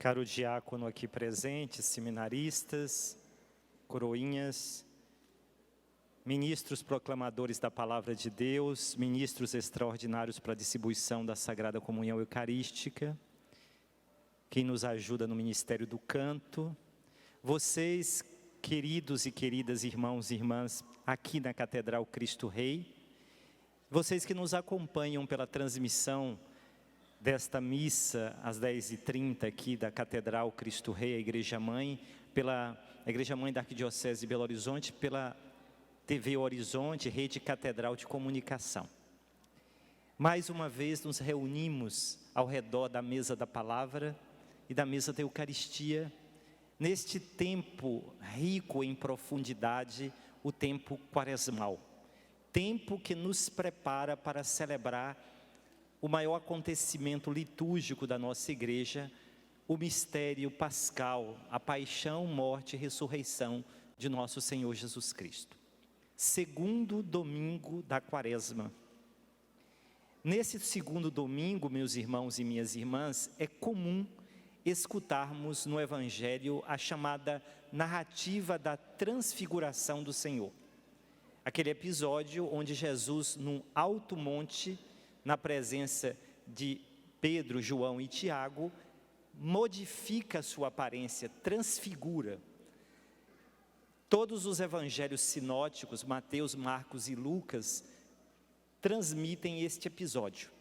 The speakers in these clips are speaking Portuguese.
Caro diácono aqui presente, seminaristas, coroinhas, ministros proclamadores da Palavra de Deus, ministros extraordinários para a distribuição da Sagrada Comunhão Eucarística, quem nos ajuda no Ministério do Canto, vocês, queridos e queridas irmãos e irmãs, aqui na Catedral Cristo Rei, vocês que nos acompanham pela transmissão desta missa às 10h30 aqui da Catedral Cristo Rei, a Igreja Mãe, pela Igreja Mãe da Arquidiocese de Belo Horizonte, pela TV Horizonte, Rede Catedral de Comunicação. Mais uma vez nos reunimos ao redor da mesa da palavra e da mesa da Eucaristia, neste tempo rico em profundidade, o tempo quaresmal. Tempo que nos prepara para celebrar o maior acontecimento litúrgico da nossa igreja, o mistério pascal, a paixão, morte e ressurreição de nosso Senhor Jesus Cristo. Segundo domingo da quaresma. Nesse segundo domingo, meus irmãos e minhas irmãs, é comum escutarmos no Evangelho a chamada narrativa da transfiguração do Senhor. Aquele episódio onde Jesus, num alto monte, na presença de Pedro, João e Tiago, modifica sua aparência, transfigura. Todos os evangelhos sinóticos, Mateus, Marcos e Lucas, transmitem este episódio.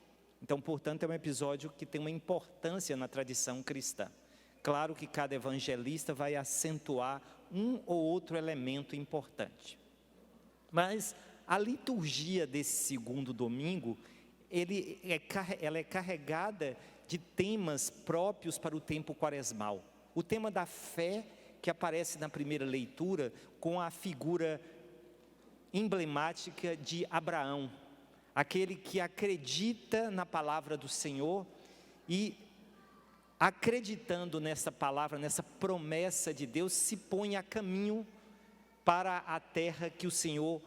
Então, portanto, é um episódio que tem uma importância na tradição cristã. Claro que cada evangelista vai acentuar um ou outro elemento importante. Mas a liturgia desse segundo domingo, ela é carregada de temas próprios para o tempo quaresmal. O tema da fé, que aparece na primeira leitura, com a figura emblemática de Abraão, aquele que acredita na palavra do Senhor e, acreditando nessa palavra, nessa promessa de Deus, se põe a caminho para a terra que o Senhor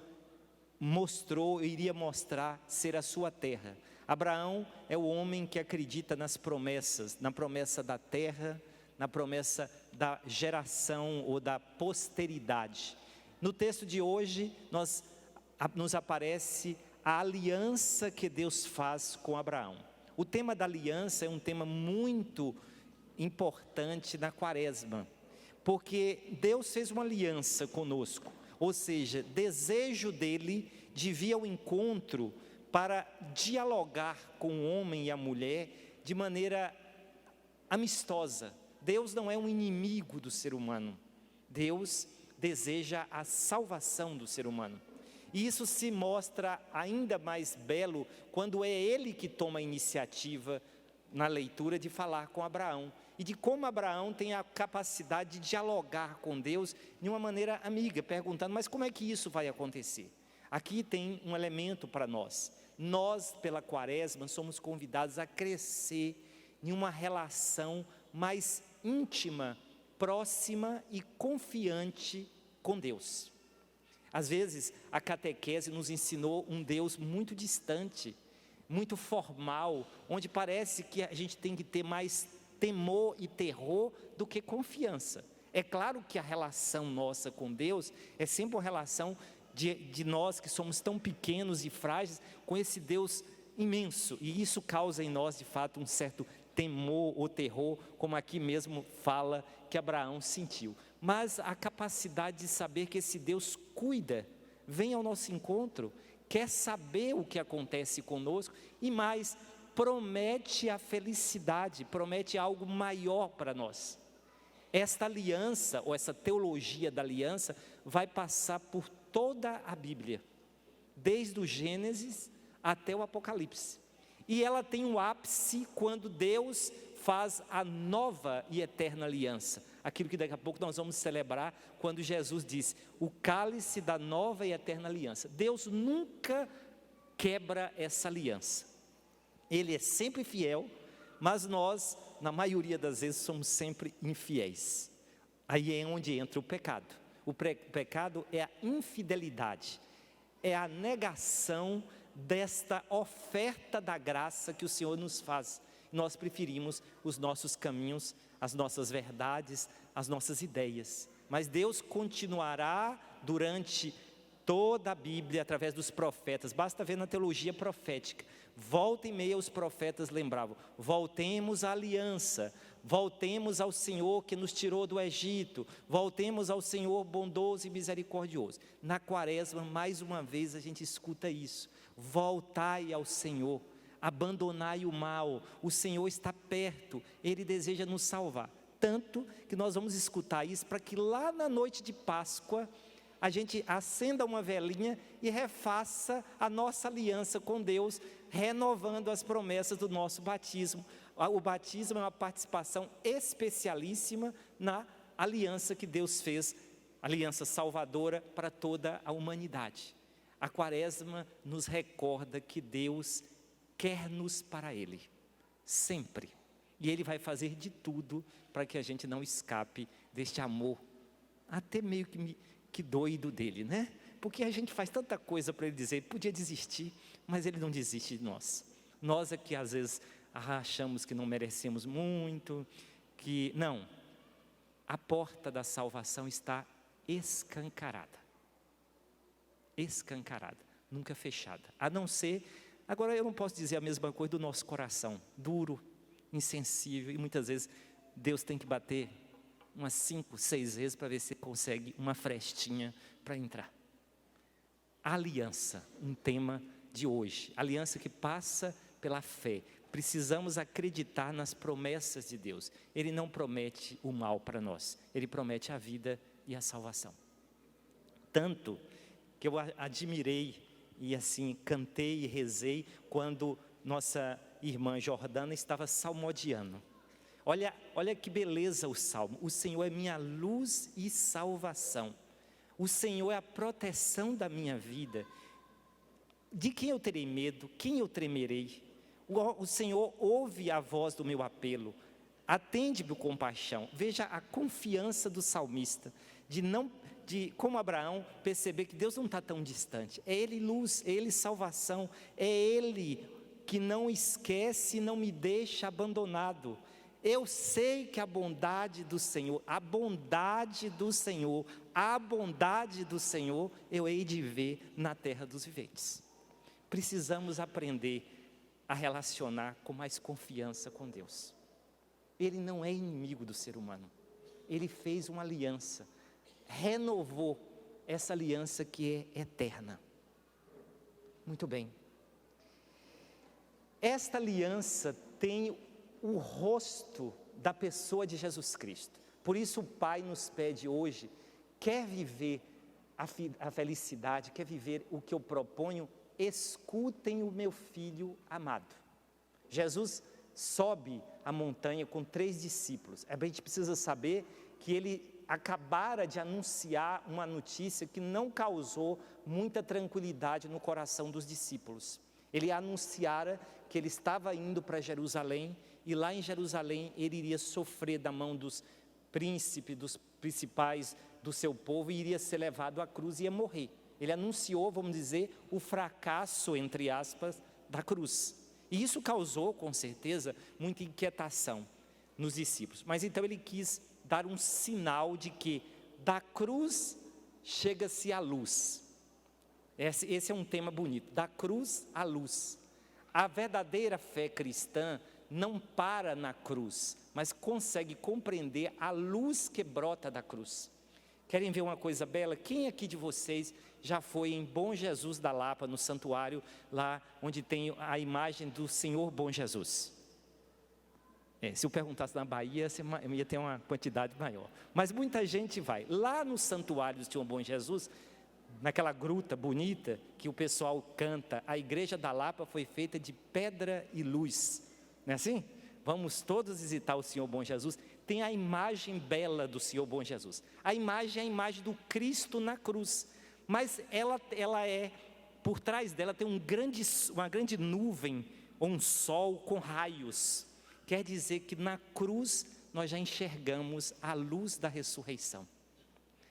mostrou, iria mostrar ser a sua terra. Abraão é o homem que acredita nas promessas, na promessa da terra, na promessa da geração ou da posteridade. No texto de hoje, nos aparece a aliança que Deus faz com Abraão. O tema da aliança é um tema muito importante na quaresma, porque Deus fez uma aliança conosco, ou seja, desejo dele de vir ao encontro para dialogar com o homem e a mulher de maneira amistosa. Deus não é um inimigo do ser humano, Deus deseja a salvação do ser humano. E isso se mostra ainda mais belo quando é ele que toma a iniciativa na leitura de falar com Abraão. E de como Abraão tem a capacidade de dialogar com Deus de uma maneira amiga, perguntando, mas como é que isso vai acontecer? Aqui tem um elemento para nós. Nós, pela quaresma, somos convidados a crescer em uma relação mais íntima, próxima e confiante com Deus. Às vezes, a catequese nos ensinou um Deus muito distante, muito formal, onde parece que a gente tem que ter mais temor e terror do que confiança. É claro que a relação nossa com Deus é sempre uma relação de nós que somos tão pequenos e frágeis com esse Deus imenso, e isso causa em nós de fato um certo temor ou terror, como aqui mesmo fala que Abraão sentiu. Mas a capacidade de saber que esse Deus cuida, vem ao nosso encontro, quer saber o que acontece conosco e mais, promete a felicidade, promete algo maior para nós. Esta aliança, ou essa teologia da aliança, vai passar por toda a Bíblia, desde o Gênesis até o Apocalipse. E ela tem um ápice quando Deus faz a nova e eterna aliança. Aquilo que daqui a pouco nós vamos celebrar quando Jesus diz, o cálice da nova e eterna aliança. Deus nunca quebra essa aliança. Ele é sempre fiel, mas nós, na maioria das vezes, somos sempre infiéis. Aí é onde entra o pecado. O pecado é a infidelidade, é a negação desta oferta da graça que o Senhor nos faz. nós preferimos os nossos caminhos, as nossas verdades, as nossas ideias. Mas Deus continuará durante toda a Bíblia, através dos profetas. Basta ver na teologia profética. Volta e meia os profetas lembravam: voltemos à aliança, voltemos ao Senhor que nos tirou do Egito, voltemos ao Senhor bondoso e misericordioso. Na quaresma, mais uma vez a gente escuta isso: voltai ao Senhor, abandonai o mal, o Senhor está perto, Ele deseja nos salvar. Tanto que nós vamos escutar isso para que lá na noite de Páscoa a gente acenda uma velinha e refaça a nossa aliança com Deus, renovando as promessas do nosso batismo. O batismo é uma participação especialíssima na aliança que Deus fez, aliança salvadora para toda a humanidade. A quaresma nos recorda que Deus quer-nos para Ele, sempre. E Ele vai fazer de tudo para que a gente não escape deste amor, até meio que doido dele, né? Porque a gente faz tanta coisa para Ele dizer, podia desistir, mas Ele não desiste de nós. Nós é que às vezes achamos que não merecemos muito, que não. A porta da salvação está escancarada. Escancarada, nunca fechada. A não ser, agora eu não posso dizer a mesma coisa do nosso coração, duro, insensível, e muitas vezes Deus tem que bater umas 5, 6 vezes para ver se consegue uma frestinha para entrar. A aliança, um tema de hoje, aliança que passa pela fé. Precisamos acreditar nas promessas de Deus. Ele não promete o mal para nós, Ele promete a vida e a salvação. Tanto que eu admirei e assim cantei e rezei quando nossa irmã Jordana estava salmodiando. Olha que beleza o salmo: o Senhor é minha luz e salvação, o Senhor é a proteção da minha vida. De quem eu terei medo? Quem eu temerei? O Senhor ouve a voz do meu apelo, atende-me com compaixão. Veja a confiança do salmista, de como Abraão perceber que Deus não está tão distante. É Ele luz, é Ele salvação, é Ele que não esquece e não me deixa abandonado. Eu sei que a bondade do Senhor, a bondade do Senhor, a bondade do Senhor eu hei de ver na terra dos viventes. Precisamos aprender a relacionar com mais confiança com Deus. Ele não é inimigo do ser humano. Ele fez uma aliança, renovou essa aliança que é eterna. Muito bem. Esta aliança tem o rosto da pessoa de Jesus Cristo. Por isso o Pai nos pede hoje: quer viver a felicidade, quer viver o que eu proponho? Escutem o meu filho amado. Jesus sobe a montanha com 3 discípulos. A gente precisa saber que ele acabara de anunciar uma notícia que não causou muita tranquilidade no coração dos discípulos. Ele anunciara que ele estava indo para Jerusalém, e lá em Jerusalém ele iria sofrer da mão dos príncipes, dos principais do seu povo, e iria ser levado à cruz e ia morrer. Ele anunciou, vamos dizer, o fracasso, entre aspas, da cruz. E isso causou, com certeza, muita inquietação nos discípulos. Mas então ele quis dar um sinal de que da cruz chega-se à luz. Esse é um tema bonito, da cruz à luz. A verdadeira fé cristã não para na cruz, mas consegue compreender a luz que brota da cruz. Querem ver uma coisa bela? Quem aqui de vocês já foi em Bom Jesus da Lapa, no santuário, lá onde tem a imagem do Senhor Bom Jesus? Se eu perguntasse na Bahia, eu ia ter uma quantidade maior. Mas muita gente vai. Lá no santuário do Senhor Bom Jesus, naquela gruta bonita que o pessoal canta, a igreja da Lapa foi feita de pedra e luz. Não é assim? Vamos todos visitar o Senhor Bom Jesus. Tem a imagem bela do Senhor Bom Jesus. A imagem é a imagem do Cristo na cruz. Mas ela por trás dela tem uma grande nuvem, ou um sol com raios. Quer dizer que na cruz nós já enxergamos a luz da ressurreição.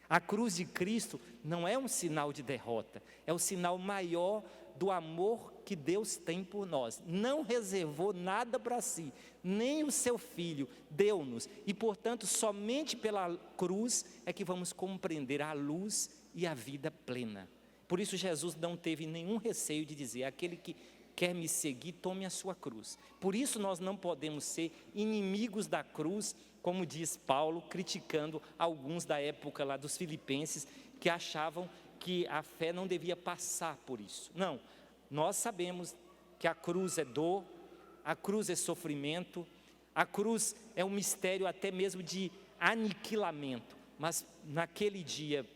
A cruz de Cristo não é um sinal de derrota, é o sinal maior do amor que Deus tem por nós. Não reservou nada para si, nem o seu Filho deu-nos. E, portanto, somente pela cruz é que vamos compreender a luz e a vida plena. Por isso Jesus não teve nenhum receio de dizer: aquele que quer me seguir, tome a sua cruz. Por isso nós não podemos ser inimigos da cruz, como diz Paulo, criticando alguns da época lá dos filipenses, que achavam que a fé não devia passar por isso. Não, nós sabemos que a cruz é dor, a cruz é sofrimento, a cruz é um mistério até mesmo de aniquilamento, mas naquele dia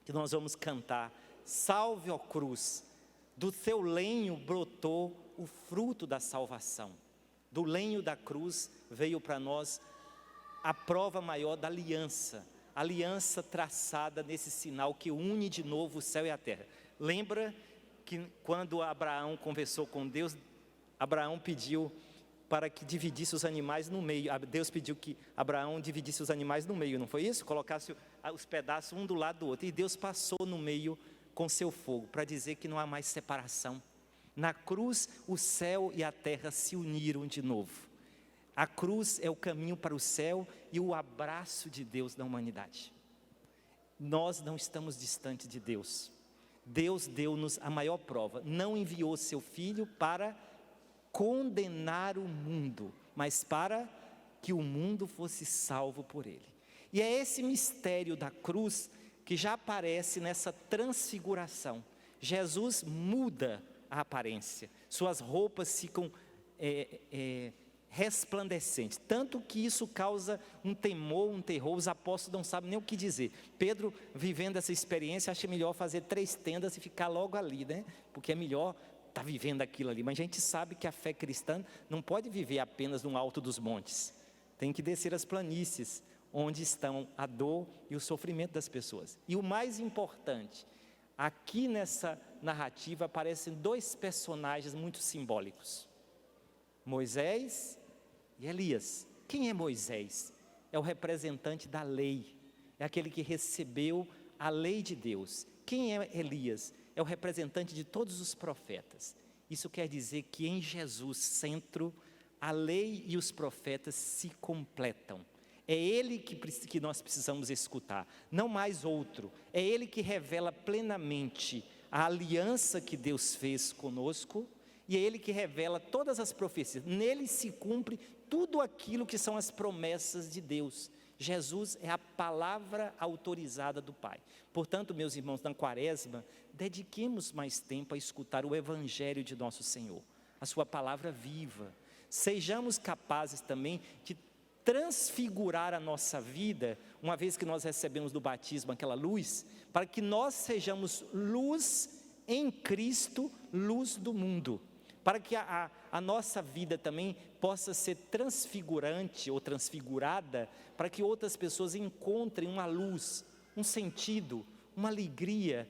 que nós vamos cantar: salve, ó cruz, do teu lenho brotou o fruto da salvação. Do lenho da cruz veio para nós a prova maior da aliança, aliança traçada nesse sinal que une de novo o céu e a terra. Lembra que quando Abraão conversou com Deus, Abraão pediu para que dividisse os animais no meio. Deus pediu que Abraão dividisse os animais no meio, não foi isso? Colocasse os pedaços um do lado do outro, e Deus passou no meio com seu fogo, para dizer que não há mais separação. Na cruz, o céu e a terra se uniram de novo. A cruz é o caminho para o céu e o abraço de Deus na humanidade. Nós não estamos distantes de Deus. Deus deu-nos a maior prova. Não enviou seu Filho para condenar o mundo, mas para que o mundo fosse salvo por ele. E é esse mistério da cruz que já aparece nessa transfiguração. Jesus muda a aparência, suas roupas ficam resplandecentes, tanto que isso causa um temor, um terror. Os apóstolos não sabem nem o que dizer. Pedro, vivendo essa experiência, acha melhor fazer 3 tendas e ficar logo ali, né? Porque é melhor estar vivendo aquilo ali. Mas a gente sabe que a fé cristã não pode viver apenas no alto dos montes, tem que descer as planícies, onde estão a dor e o sofrimento das pessoas. E o mais importante, aqui nessa narrativa aparecem 2 personagens muito simbólicos: Moisés e Elias. Quem é Moisés? É o representante da lei, é aquele que recebeu a lei de Deus. Quem é Elias? É o representante de todos os profetas. Isso quer dizer que em Jesus, centro, a lei e os profetas se completam. É Ele que nós precisamos escutar, não mais outro. É Ele que revela plenamente a aliança que Deus fez conosco, e é Ele que revela todas as profecias. Nele se cumpre tudo aquilo que são as promessas de Deus. Jesus é a palavra autorizada do Pai. Portanto, meus irmãos, na quaresma, dediquemos mais tempo a escutar o Evangelho de nosso Senhor, a sua palavra viva. Sejamos capazes também de transfigurar a nossa vida, uma vez que nós recebemos do batismo aquela luz, para que nós sejamos luz em Cristo, luz do mundo, para que a nossa vida também possa ser transfigurante ou transfigurada, para que outras pessoas encontrem uma luz, um sentido, uma alegria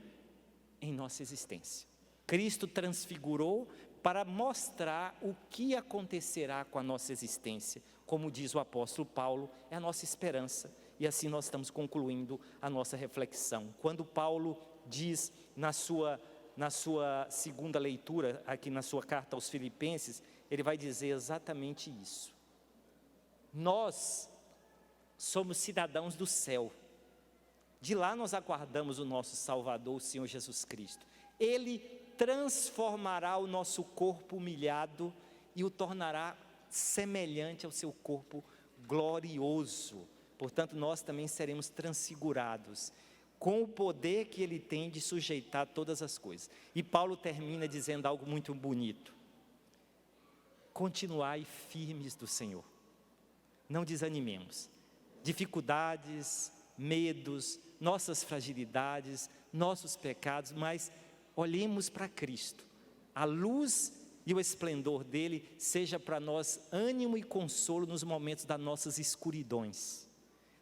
em nossa existência. Cristo transfigurou para mostrar o que acontecerá com a nossa existência. Como diz o apóstolo Paulo, é a nossa esperança. E assim nós estamos concluindo a nossa reflexão. Quando Paulo diz na sua segunda leitura, aqui na sua carta aos Filipenses, ele vai dizer exatamente isso. Nós somos cidadãos do céu. De lá nós aguardamos o nosso Salvador, o Senhor Jesus Cristo. Ele transformará o nosso corpo humilhado e o tornará semelhante ao seu corpo glorioso. Portanto, nós também seremos transfigurados com o poder que Ele tem de sujeitar todas as coisas. E Paulo termina dizendo algo muito bonito: continuai firmes do Senhor, não desanimemos. Dificuldades, medos, nossas fragilidades, nossos pecados, mas olhemos para Cristo. A luz e o esplendor dele seja para nós ânimo e consolo nos momentos das nossas escuridões.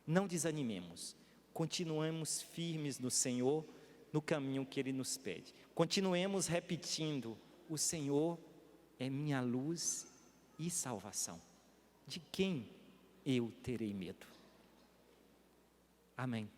Não desanimemos, continuemos firmes no Senhor, no caminho que Ele nos pede. Continuemos repetindo: o Senhor é minha luz e salvação. De quem eu terei medo? Amém.